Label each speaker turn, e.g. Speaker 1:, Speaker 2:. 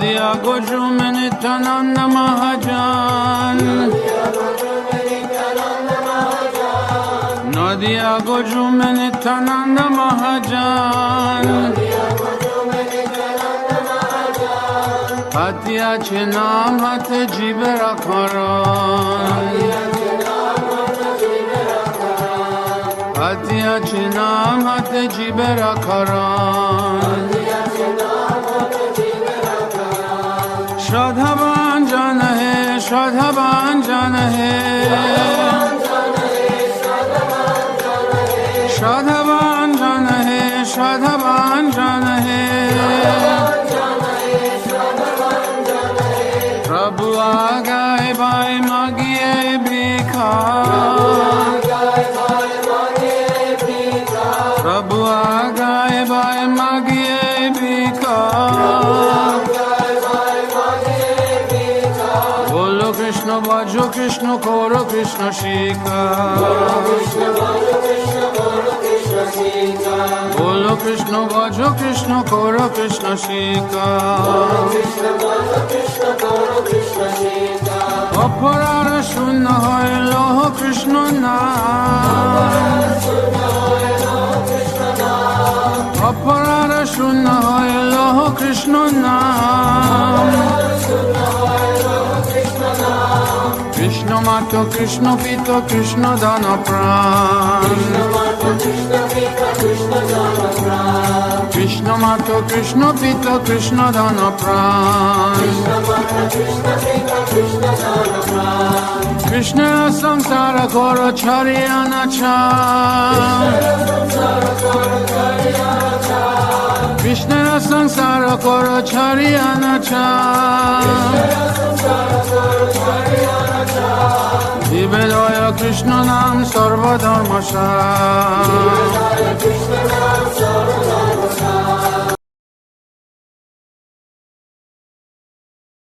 Speaker 1: Nadia Gojum Nityananda Mahajan Nadia Gojum Nityananda Mahajan Hatya Chinam Hat Jibera Karan Hatya Chinam Hat Jibera Karan Shradhavan Jan hai Shradhavan Jan hai Shradhavan Jan hai Shradhavan Jan hai Prabhu Agai Bhai Magiye Bhikha Prabhu Agai Bhai Magiye Bhikha Bolo Krishna Bhajo Krishna Koro Krishna Shika Bolo Krishna Bhajo Krishna Koro Krishna Shika Aparara Shunna Hoy Loho Krishna Naam Aparara Shunna Hoy Loho Krishna Naam Krishna Mato Krishna Pito Krishna Dana Pran Krishna Mato Krishna Pito Krishna Dana Pran Krishna Samsara Goro Charyana Cham Krishna Samsara Goro Charyana Cham Jivedaya Krishna Nam Sarva Dharma Sham